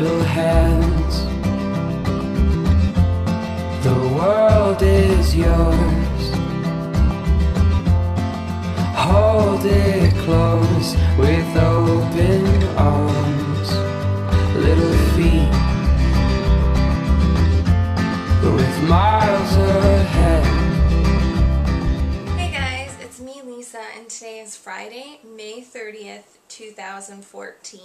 little hands. The world is yours. Hold it close with open arms. Little feet with miles ahead. Hey guys, it's me Lisa, and today is Friday, May 30th, 2014,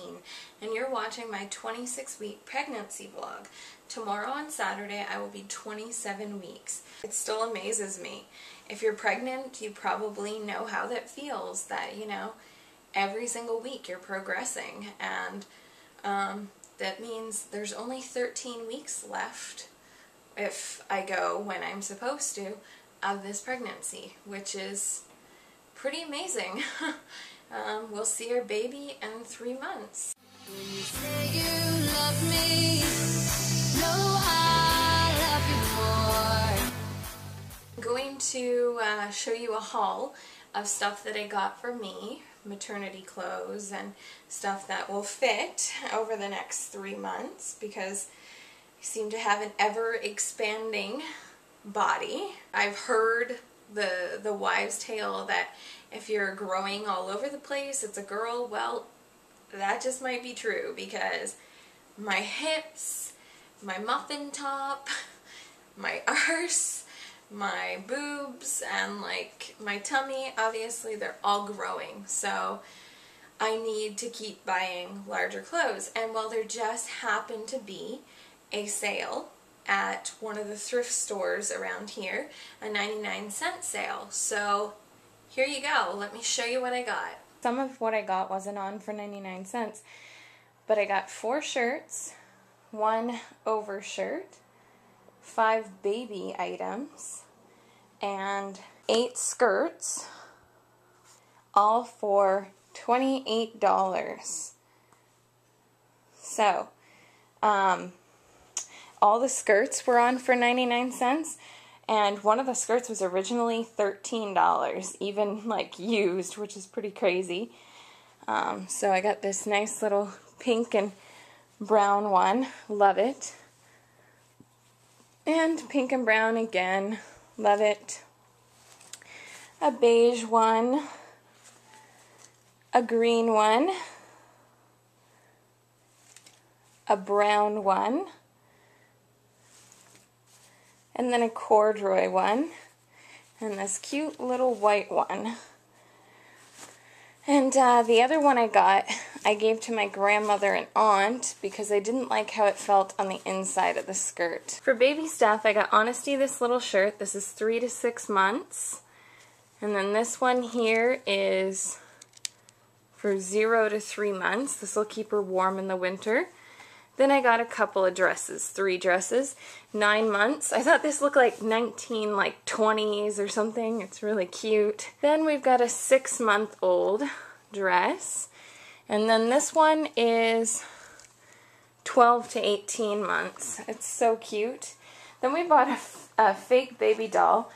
and you're watching my 26-week pregnancy vlog. Tomorrow on Saturday I will be 27 weeks. It still amazes me. If you're pregnant, you probably know how that feels, that, you know, every single week you're progressing, and that means there's only 13 weeks left, if I go when I'm supposed to, of this pregnancy, which is pretty amazing. We'll see our baby in 3 months. When you say you love me, no, I love you more. I'm going to show you a haul of stuff that I got for me, maternity clothes and stuff that will fit over the next 3 months, because I seem to have an ever-expanding body. I've heard the wives' tale that if you're growing all over the place, it's a girl. Well, that just might be true, because my hips, my muffin top, my arse, my boobs, and like my tummy, obviously they're all growing, so I need to keep buying larger clothes. And well, there just happened to be a sale at one of the thrift stores around here, a 99-cent sale. So here you go, let me show you what I got. Some of what I got wasn't on for 99 cents, but I got 4 shirts, 1 overshirt, 5 baby items, and 8 skirts, all for $28. So, all the skirts were on for 99 cents, and one of the skirts was originally $13, even like used, which is pretty crazy. So I got this nice little pink and brown one, love it. And pink and brown again, love it. A beige one, a green one, a brown one, and then a corduroy one, and this cute little white one. And the other one I gave to my grandmother and aunt because I didn't like how it felt on the inside of the skirt. For baby stuff, I got Honesty this little shirt. This is 3 to 6 months. And then this one here is for 0 to 3 months. This will keep her warm in the winter. Then I got a couple of dresses, 3 dresses, 9 months. I thought this looked like 1920s or something. It's really cute. Then we've got a 6-month-old dress. And then this one is 12 to 18 months. It's so cute. Then we bought a fake baby doll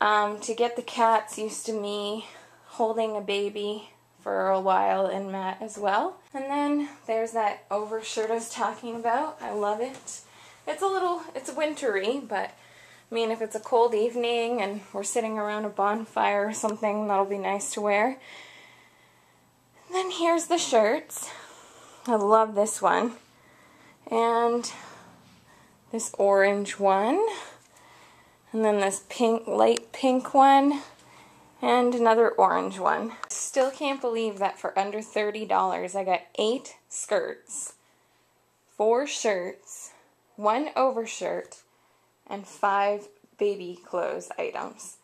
to get the cats used to me holding a baby for a while, and Matt as well. And then there's that overshirt I was talking about. I love it. It's wintry, but I mean, if it's a cold evening and we're sitting around a bonfire or something, that'll be nice to wear. And then here's the shirts. I love this one. And this orange one. And then this pink, light pink one. And another orange one. Still can't believe that for under $30 I got 8 skirts, 4 shirts, 1 overshirt, and 5 baby clothes items.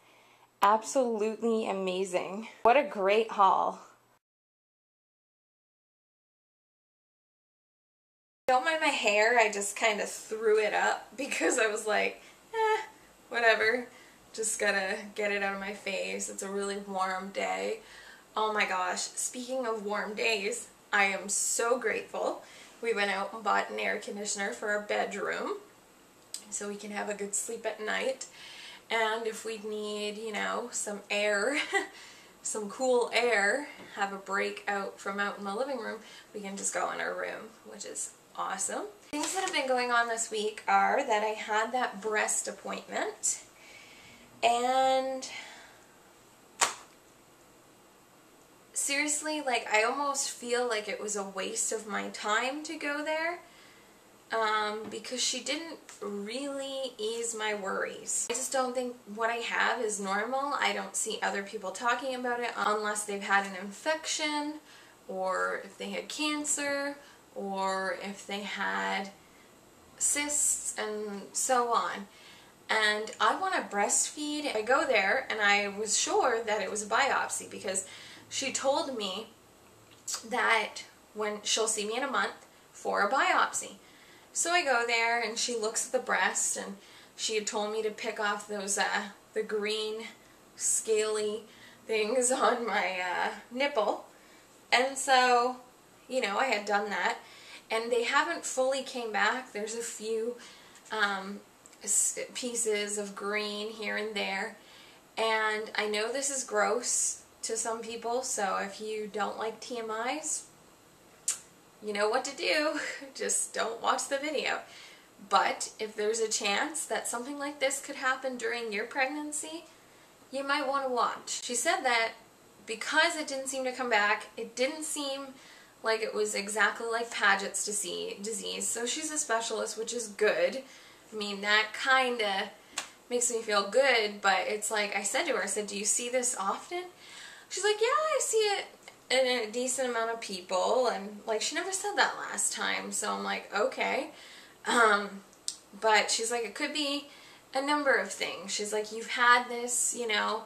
Absolutely amazing. What a great haul. Don't mind my hair, I just kind of threw it up because I was like, whatever. Just gotta get it out of my face. It's a really warm day. Oh my gosh, speaking of warm days, I am so grateful. We went out and bought an air conditioner for our bedroom so we can have a good sleep at night. And if we need, you know, some air, some cool air, have a break out from out in the living room, we can just go in our room, which is awesome. Things that have been going on this week are that I had that breast appointment, and seriously, like, I almost feel like it was a waste of my time to go there, because she didn't really ease my worries. I just don't think what I have is normal. I don't see other people talking about it unless they've had an infection, or if they had cancer, or if they had cysts, and so on. And I want to breastfeed. I go there, and I was sure that it was a biopsy, because she told me that when she'll see me in a month for a biopsy. So I go there, and she looks at the breast, and she had told me to pick off those the green scaly things on my nipple. And so, you know, I had done that, and they haven't fully came back. There's a few pieces of green here and there, and I know this is gross to some people, so if you don't like TMIs, you know what to do. Just don't watch the video. But if there's a chance that something like this could happen during your pregnancy, you might want to watch. She said that because it didn't seem to come back, it didn't seem like it was exactly like Paget's disease, so she's a specialist, which is good. I mean, that kind of makes me feel good, but it's like, I said to her, I said, do you see this often? She's like, yeah, I see it in a decent amount of people, and like, she never said that last time, so I'm like, okay. But she's like, it could be a number of things. She's like, you've had this, you know,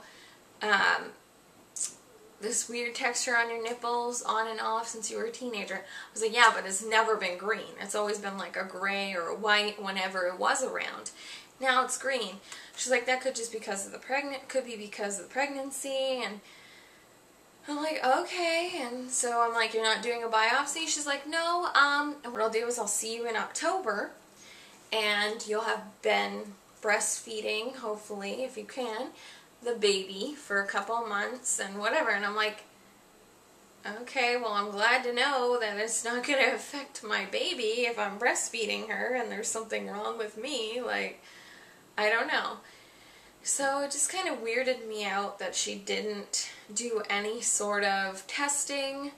this weird texture on your nipples on and off since you were a teenager. I was like, yeah, but it's never been green. It's always been like a gray or a white whenever it was around. Now it's green. She's like, that could just because of the could be because of the pregnancy. And I'm like, okay. And so I'm like, you're not doing a biopsy? She's like, no. And what I'll do is I'll see you in October, and you'll have been breastfeeding, hopefully, if you can, the baby for a couple of months and whatever. And I'm like, okay, well, I'm glad to know that it's not going to affect my baby if I'm breastfeeding her and there's something wrong with me. Like, I don't know. So it just kind of weirded me out that she didn't do any sort of testing,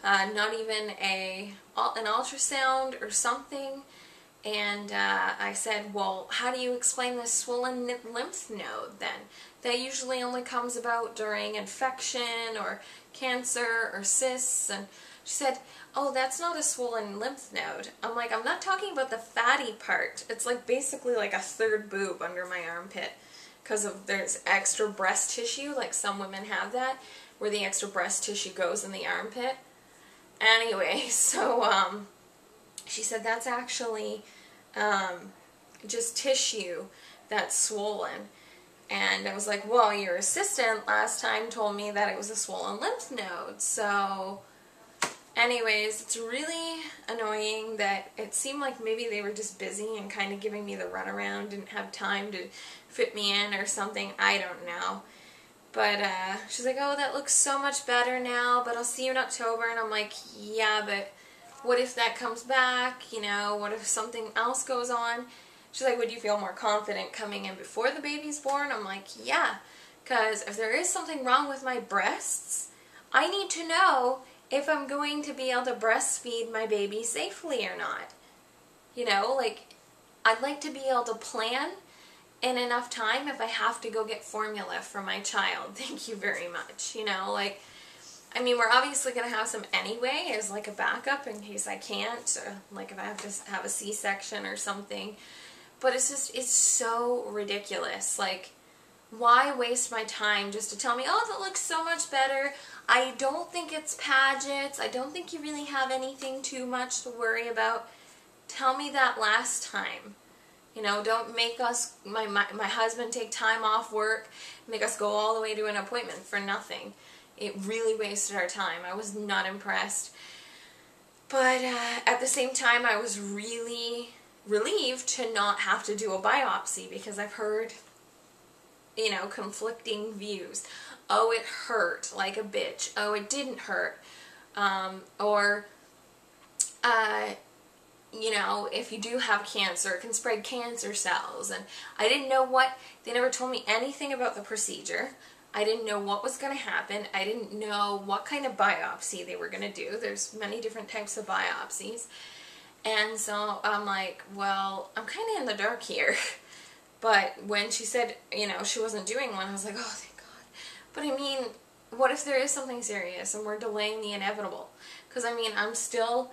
not even an ultrasound or something. And I said, well, how do you explain this swollen lymph node then? That usually only comes about during infection or cancer or cysts. And she said, oh, that's not a swollen lymph node. I'm like, I'm not talking about the fatty part. It's like basically like a third boob under my armpit, because of there's extra breast tissue, like some women have that, where the extra breast tissue goes in the armpit. Anyway, so she said that's actually just tissue that's swollen. And I was like, well, your assistant last time told me that it was a swollen lymph node. So anyways, it's really annoying that it seemed like maybe they were just busy and kind of giving me the runaround, didn't have time to fit me in or something. I don't know. But she's like, oh, that looks so much better now, but I'll see you in October. And I'm like, yeah, but what if that comes back? You know, what if something else goes on? She's like, would you feel more confident coming in before the baby's born? I'm like, yeah, because if there is something wrong with my breasts, I need to know if I'm going to be able to breastfeed my baby safely or not. You know, like, I'd like to be able to plan in enough time if I have to go get formula for my child. Thank you very much. You know, like, I mean, we're obviously going to have some anyway as like a backup in case I can't, or like if I have to have a C-section or something. But it's just, it's so ridiculous. Like, why waste my time just to tell me, oh, that looks so much better. I don't think it's Paget's. I don't think you really have anything too much to worry about. Tell me that last time. You know, don't make us, my husband take time off work, make us go all the way to an appointment for nothing. It really wasted our time. I was not impressed. But at the same time, I was really relieved to not have to do a biopsy, because I've heard, you know, conflicting views. Oh, it hurt like a bitch. Oh, it didn't hurt. Or you know, if you do have cancer, it can spread cancer cells. And I didn't know what, they never told me anything about the procedure. I didn't know what was going to happen. I didn't know what kind of biopsy they were going to do. There's many different types of biopsies. And so I'm like, well, I'm kind of in the dark here. But when she said, you know, she wasn't doing one, I was like, oh, thank God. But I mean, what if there is something serious and we're delaying the inevitable? Because I mean, I'm still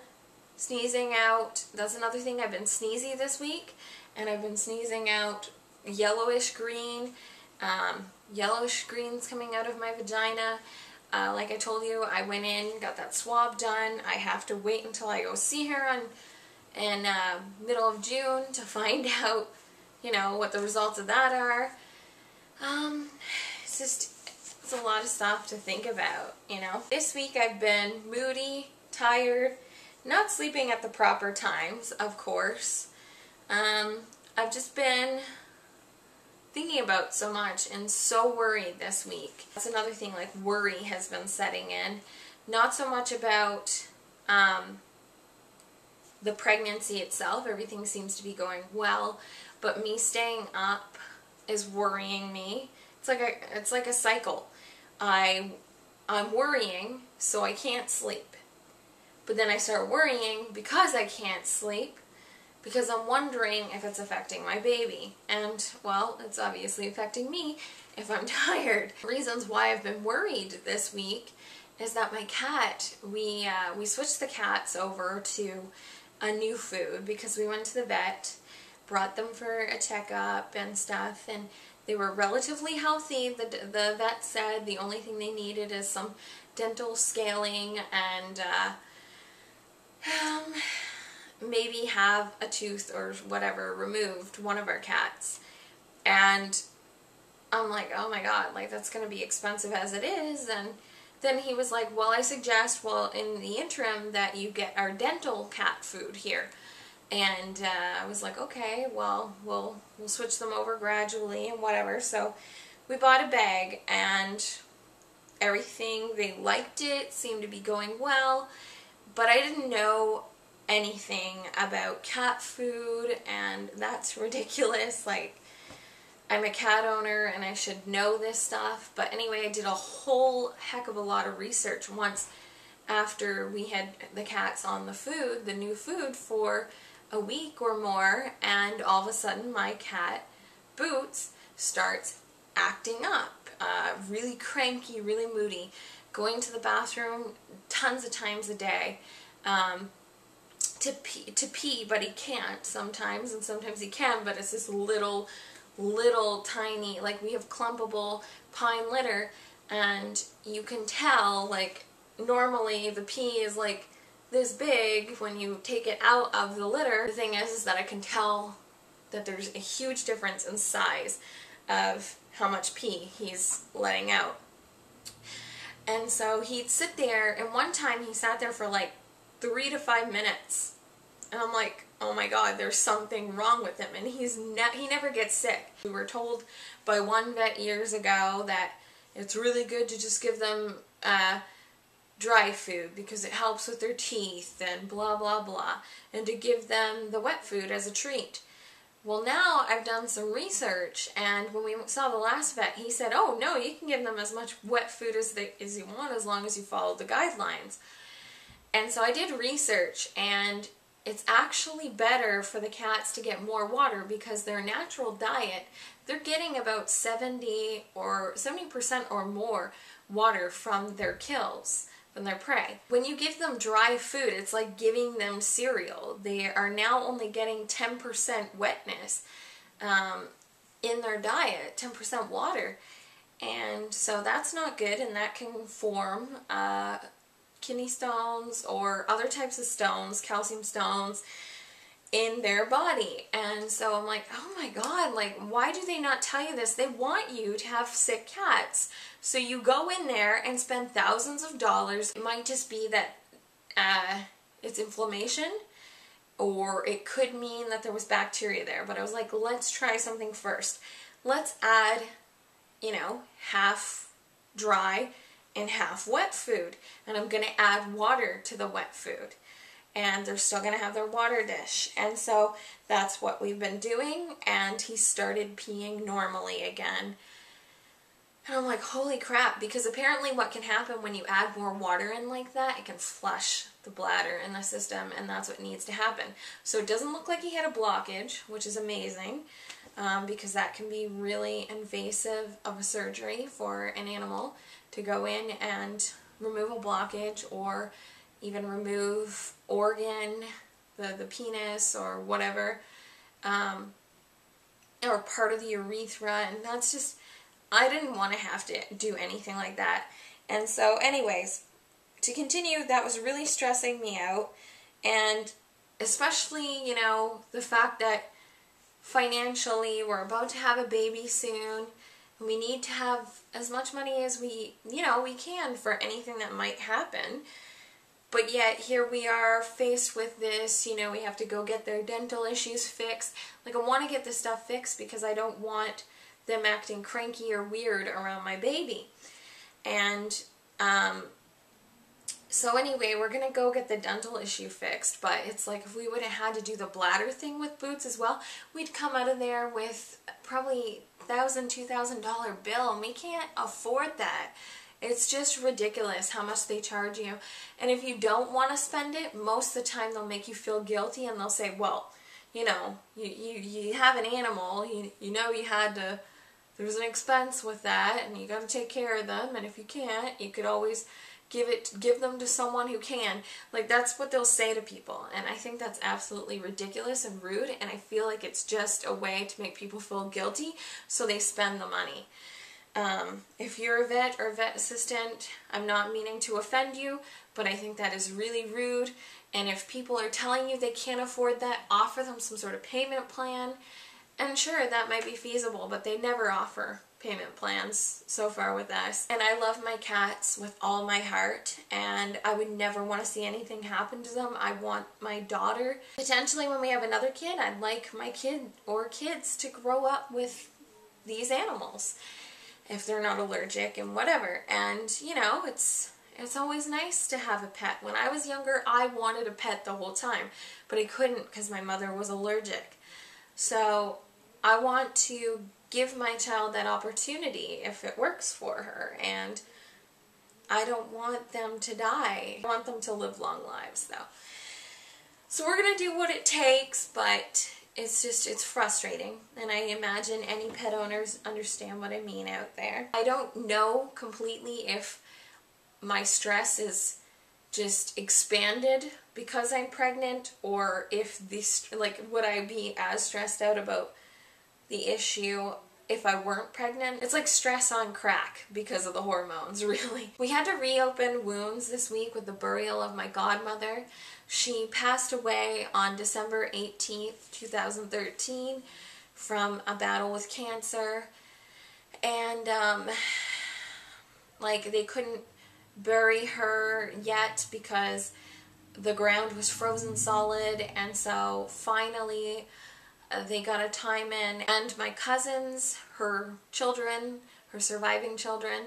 sneezing out. That's another thing. I've been sneezy this week, and I've been sneezing out yellowish green. Yellowish greens coming out of my vagina. Like I told you, I went in, got that swab done. I have to wait until I go see her in middle of June to find out, you know, what the results of that are. It's a lot of stuff to think about, you know. This week I've been moody, tired, not sleeping at the proper times, of course. I've just been thinking about so much and so worried this week. That's another thing, like worry has been setting in. Not so much about the pregnancy itself. Everything seems to be going well, but me staying up is worrying me. It's like a cycle. I'm worrying, so I can't sleep. But then I start worrying because I can't sleep, because I'm wondering if it's affecting my baby. And, well, it's obviously affecting me if I'm tired. Reasons why I've been worried this week is that my cat, we switched the cats over to a new food because we went to the vet, brought them for a checkup and stuff, and they were relatively healthy. The vet said the only thing they needed is some dental scaling and maybe have a tooth or whatever removed, one of our cats. And I'm like, oh my God, like that's going to be expensive as it is. And then he was like, well, I suggest, well, in the interim that you get our dental cat food here. And I was like, okay, well, we'll switch them over gradually and whatever. So we bought a bag and everything, they liked it, seemed to be going well, but I didn't know anything about cat food, and that's ridiculous. Like, I'm a cat owner and I should know this stuff. But anyway, I did a whole heck of a lot of research once after we had the cats on the food, the new food, for a week or more, and all of a sudden my cat, Boots, starts acting up. Really cranky, really moody, going to the bathroom tons of times a day. To pee, but he can't sometimes, and sometimes he can, but it's this little tiny, like we have clumpable pine litter, and you can tell, like, normally the pee is like this big when you take it out of the litter. The thing is that I can tell that there's a huge difference in size of how much pee he's letting out. And so he'd sit there, and one time he sat there for like 3 to 5 minutes, and I'm like, oh my God, there's something wrong with him, and he never gets sick. We were told by one vet years ago that it's really good to just give them dry food because it helps with their teeth and blah blah blah, and to give them the wet food as a treat. Well, now I've done some research, and when we saw the last vet, he said, oh no, you can give them as much wet food as you want as long as you follow the guidelines. And so I did research, and it's actually better for the cats to get more water because their natural diet, they're getting about 70% or more water from their kills, from their prey. When you give them dry food, it's like giving them cereal. They are now only getting 10% wetness in their diet, 10% water. And so that's not good, and that can form kidney stones or other types of stones, calcium stones, in their body. And so I'm like, oh my God, like, why do they not tell you this? They want you to have sick cats. So you go in there and spend thousands of dollars. It might just be that it's inflammation, or it could mean that there was bacteria there. But I was like, let's try something first. Let's add, you know, half dry and half wet food. And I'm going to add water to the wet food. and they're still going to have their water dish. And so that's what we've been doing, and he started peeing normally again. And I'm like, holy crap, because apparently what can happen when you add more water in like that, it can flush the bladder in the system, and that's what needs to happen. So it doesn't look like he had a blockage, which is amazing, because that can be really invasive of a surgery for an animal to go in and remove a blockage or even remove organ, the penis or whatever, or part of the urethra, and that's just, I didn't want to have to do anything like that. And so anyways, to continue, that was really stressing me out, and especially, you know, the fact that financially we're about to have a baby soon, and we need to have as much money as we can for anything that might happen. But yet here we are faced with this, you know, we have to go get their dental issues fixed. Like, I want to get this stuff fixed because I don't want them acting cranky or weird around my baby. And so anyway, we're going to go get the dental issue fixed, but it's like if we would have had to do the bladder thing with Boots as well, we'd come out of there with probably $1,000, $2,000 bill, and we can't afford that. It's just ridiculous how much they charge you. And if you don't want to spend it, most of the time they'll make you feel guilty, and they'll say, well, you know, you have an animal, you know you had to, there's an expense with that, and you got to take care of them, and if you can't, you could always give them to someone who can. Like, that's what they'll say to people, and I think that's absolutely ridiculous and rude, and I feel like it's just a way to make people feel guilty, so they spend the money. If you're a vet or a vet assistant, I'm not meaning to offend you, but I think that is really rude, and if people are telling you they can't afford that, offer them some sort of payment plan, and sure, that might be feasible, but they never offer payment plans so far with us. And I love my cats with all my heart, and I would never want to see anything happen to them. I want my daughter, potentially when we have another kid, I'd like my kid or kids to grow up with these animals if they're not allergic and whatever. And you know, it's always nice to have a pet. When I was younger, I wanted a pet the whole time, but I couldn't because my mother was allergic. So I want to give my child that opportunity if it works for her, and I don't want them to die. I want them to live long lives though. So we're going to do what it takes, but it's frustrating, and I imagine any pet owners understand what I mean out there. I don't know completely if my stress is just expanded because I'm pregnant, or if this, like, would I be as stressed out about the issue if I weren't pregnant? It's like stress on crack because of the hormones, really. We had to reopen wounds this week with the burial of my godmother. She passed away on December 18th, 2013 from a battle with cancer. And, like, they couldn't bury her yet because the ground was frozen solid, and so finally they got a time in, and my cousins, her children, her surviving children,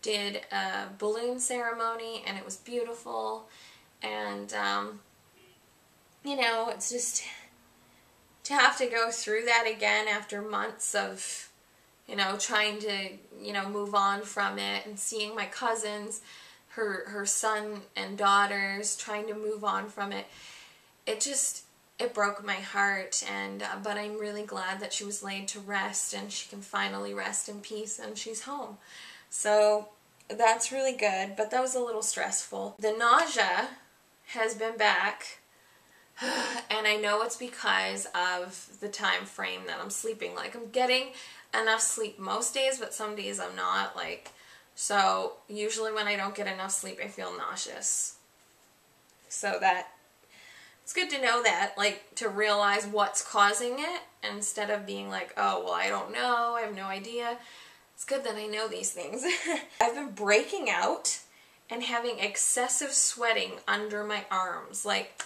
did a balloon ceremony, and it was beautiful. And you know, it's just to have to go through that again after months of, you know, trying to, you know, move on from it, and seeing my cousins, her son and daughters trying to move on from it. It broke my heart, and but I'm really glad that she was laid to rest, and she can finally rest in peace, and she's home. So that's really good, but that was a little stressful. The nausea has been back, and I know it's because of the time frame that I'm sleeping. Like, I'm getting enough sleep most days, but some days I'm not. Like, so usually when I don't get enough sleep, I feel nauseous. So it's good to know that, like, to realize what's causing it instead of being like, oh, well, I don't know, I have no idea. It's good that I know these things. I've been breaking out and having excessive sweating under my arms. Like,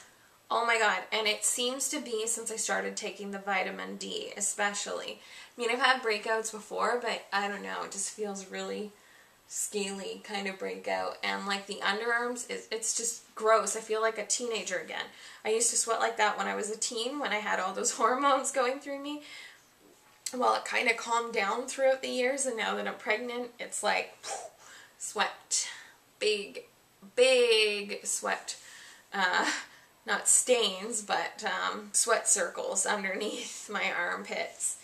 oh my god. And it seems to be since I started taking the vitamin D, especially. I mean, I've had breakouts before, but I don't know, it just feels really scaly kind of breakout, and like the underarms, it's just gross. I feel like a teenager again. I used to sweat like that when I was a teen, when I had all those hormones going through me. Well, it kind of calmed down throughout the years, and now that I'm pregnant, it's like sweat, big sweat, not stains, but sweat circles underneath my armpits,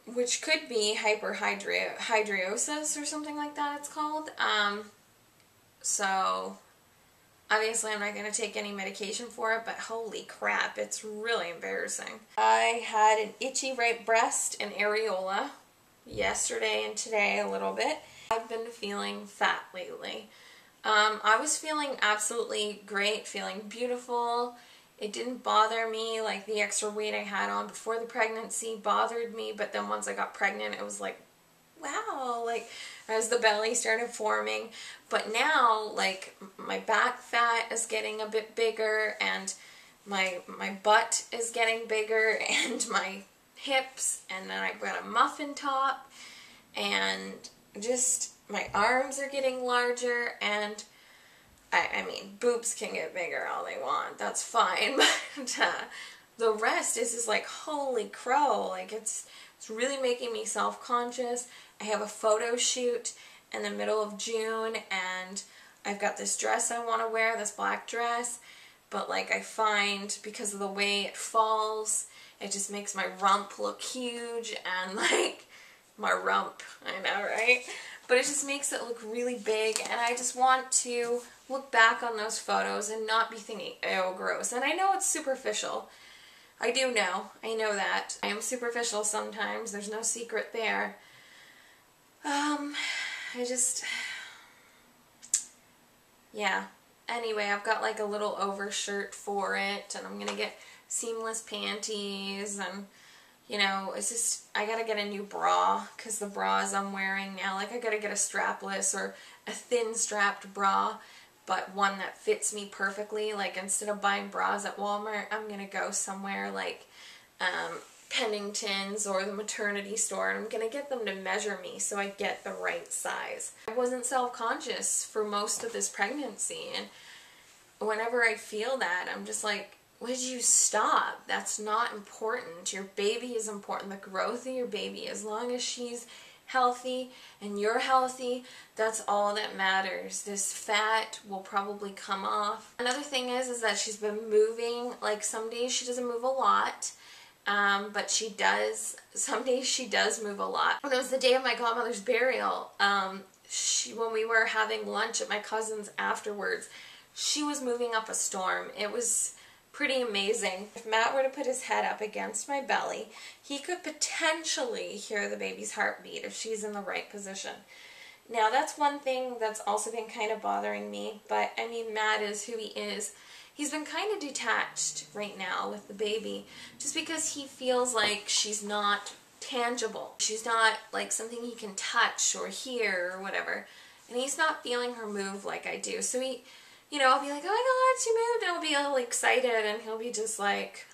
which could be hyperhidrosis or something like that it's called. So obviously I'm not going to take any medication for it, but holy crap, it's really embarrassing. I had an itchy right breast and areola yesterday and today a little bit. I've been feeling fat lately. I was feeling absolutely great, feeling beautiful. It didn't bother me, like the extra weight I had on before the pregnancy bothered me, but then once I got pregnant, it was like, wow, like as the belly started forming. But now, like, my back fat is getting a bit bigger, and my butt is getting bigger, and my hips, and then I've got a muffin top, and just my arms are getting larger, and I mean, boobs can get bigger all they want, that's fine, but the rest is just like, holy crow, like it's really making me self-conscious. I have a photo shoot in the middle of June, and I've got this dress I want to wear, this black dress, but like I find because of the way it falls, it just makes my rump look huge, and like, my rump, I know, right? But it just makes it look really big, and I just want to look back on those photos and not be thinking, oh, gross. And I know it's superficial. I do know. I know that. I am superficial sometimes. There's no secret there. Yeah. Anyway, I've got like a little overshirt for it, and I'm going to get seamless panties, and you know, it's just, I gotta get a new bra, because the bras I'm wearing now, like I gotta get a strapless or a thin strapped bra, but one that fits me perfectly. Like instead of buying bras at Walmart, I'm gonna go somewhere like Pennington's or the maternity store, and I'm gonna get them to measure me so I get the right size. I wasn't self-conscious for most of this pregnancy, and whenever I feel that, I'm just like, would you stop? That's not important. Your baby is important. The growth of your baby. As long as she's healthy and you're healthy, that's all that matters. This fat will probably come off. Another thing is that she's been when like some days she doesn't move a lot, but she does. Some days she does move a lot. When it was the day of my godmother's burial, when we were having lunch at my cousin's afterwards, she was moving up a storm. It was pretty amazing. If Matt were to put his head up against my belly, he could potentially hear the baby's heartbeat if she's in the right position. Now that's one thing that's also been kind of bothering me, but I mean, Matt is who he is. He's been kind of detached right now with the baby, just because he feels like she's not tangible. She's not like something he can touch or hear or whatever, and he's not feeling her move like I do. So he, you know, I'll be like, oh my god, she moved, and I'll be all excited, and he'll be just like,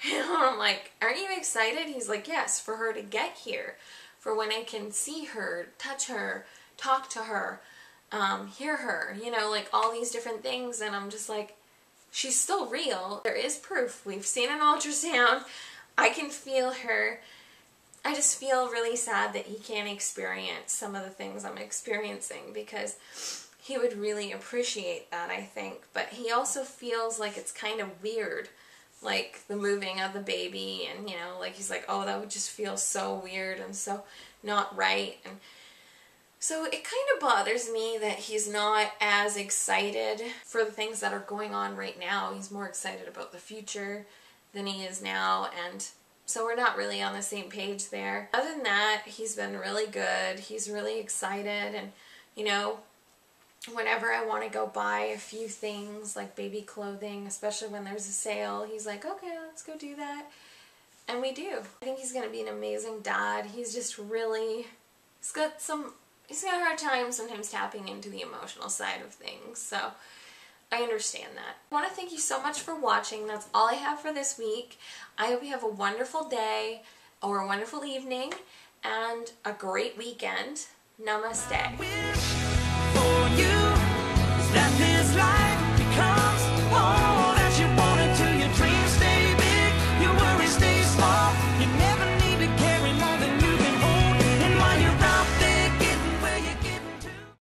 you know, I'm like, aren't you excited? He's like, yes, for her to get here, for when I can see her, touch her, talk to her, hear her, you know, like all these different things, and I'm just like, she's still real. There is proof. We've seen an ultrasound. I can feel her. I just feel really sad that he can't experience some of the things I'm experiencing, because he would really appreciate that, I think. But he also feels like it's kind of weird, like the moving of the baby, and you know, like he's like, oh, that would just feel so weird and so not right. And so it kind of bothers me that he's not as excited for the things that are going on right now. He's more excited about the future than he is now, and so we're not really on the same page there. Other than that, he's been really good. He's really excited, and you know, whenever I want to go buy a few things like baby clothing, especially when there's a sale, he's like, okay, let's go do that. And we do. I think he's going to be an amazing dad. He's just really, he's got a hard time sometimes tapping into the emotional side of things. So I understand that. I want to thank you so much for watching. That's all I have for this week. I hope you have a wonderful day or a wonderful evening. and a great weekend. Namaste.